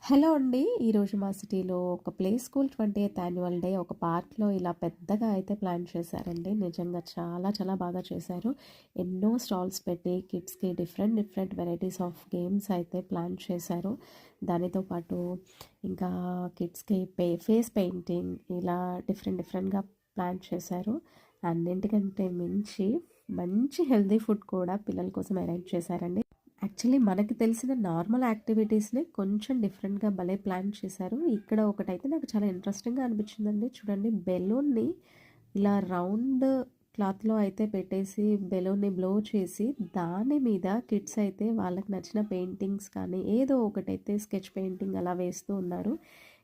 Hello అండి. ఈరోజు మా సిటీలో ఒక play school 20th annual day ఒక పార్క్‌లో ఇలా పెద్దగా అయితే ప్లాన్ చేశారండి. నిజంగా చాలా చాలా బాగా చేశారు. ఎన్నో స్టాల్స్ పెట్టి కిడ్స్‌కి different different varieties of games అయితే ప్లాన్ చేశారు. దానితో పాటు ఇంకా కిడ్స్‌కి ఫేస్ పెయింటింగ్ ఇలా డిఫరెంట్ డిఫరెంట్‌గా ప్లాన్ చేశారు. అన్నింటికంటే మించి మంచి హెల్తీ ఫుడ్ కూడా పిల్లల కోసం అరేంజ్ చేశారండి. యాక్చువల్లీ మనకి తెలిసిన నార్మల్ యాక్టివిటీస్‌ని కొంచెం డిఫరెంట్‌గా భలే ప్లాన్ చేశారు. ఇక్కడ ఒకటైతే నాకు చాలా ఇంట్రెస్టింగ్‌గా అనిపించిందండి. చూడండి, బెలూన్‌ని ఇలా రౌండ్ క్లాత్‌లో అయితే పెట్టేసి బెలూన్‌ని బ్లో చేసి దాని మీద కిడ్స్ అయితే వాళ్ళకి నచ్చిన పెయింటింగ్స్ కానీ ఏదో ఒకటైతే స్కెచ్ పెయింటింగ్ అలా వేస్తూ ఉన్నారు.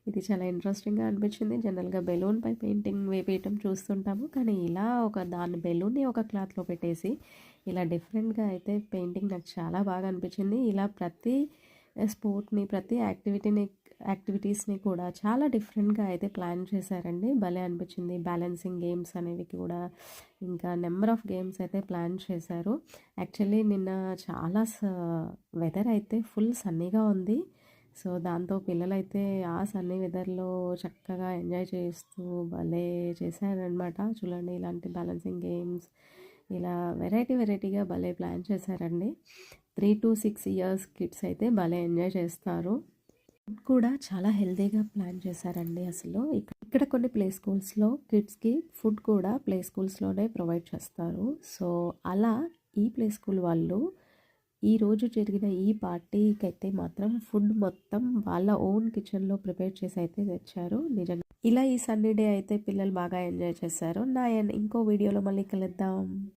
ఇది చాలా ఇంట్రెస్టింగ్‌గా అనిపించింది. జనరల్‌గా బెలూన్‌పై పెయింటింగ్ వేయటం చూస్తుంటాము. కానీ ఇలా దాని బెలూన్‌ని ఒక క్లాత్‌లో పెట్టేసి ఇలా డిఫరెంట్‌గా అయితే పెయింటింగ్ నాకు చాలా బాగా అనిపించింది. ఇలా ప్రతి స్పోర్ట్‌ని, ప్రతి యాక్టివిటీస్‌ని కూడా చాలా డిఫరెంట్‌గా అయితే ప్లాన్ చేశారండి. భలే అనిపించింది. బ్యాలెన్సింగ్ గేమ్స్ అనేవి కూడా ఇంకా నెంబర్ ఆఫ్ గేమ్స్ అయితే ప్లాన్ చేశారు. యాక్చువల్లీ నిన్న చాలా వెదర్ అయితే ఫుల్ సన్నీగా ఉంది. సో, దాంతో పిల్లలైతే ఆ సన్నీ వెదర్‌లో చక్కగా ఎంజాయ్ చేస్తూ భలే చేశారనమాట. చూడండి, ఇలాంటి బ్యాలెన్సింగ్ గేమ్స్ ఇలా వెరైటీగా భలే ప్లాన్ చేశారండి. 3-6 ఇయర్స్ కిడ్స్ అయితే భలే ఎంజాయ్ చేస్తారు. ఫుడ్ కూడా చాలా హెల్తీగా ప్లాన్ చేశారండి అసలు. ఇక్కడ కొన్ని ప్లే స్కూల్స్‌లో కిడ్స్‌కి ఫుడ్ కూడా ప్లే స్కూల్స్‌లోనే ప్రొవైడ్ చేస్తారు. సో, అలా ఈ ప్లే స్కూల్ వాళ్ళు ఈరోజు జరిగిన ఈ పార్టీకైతే మాత్రం ఫుడ్ మొత్తం వాళ్ళ ఓన్ కిచెన్‌లో ప్రిపేర్ చేసి అయితే తెచ్చారు. నిజంగా ఇలా ఈ సన్నీ డే అయితే పిల్లలు బాగా ఎంజాయ్ చేశారు. ఇంకో వీడియోలో మళ్ళీ కలుద్దాం.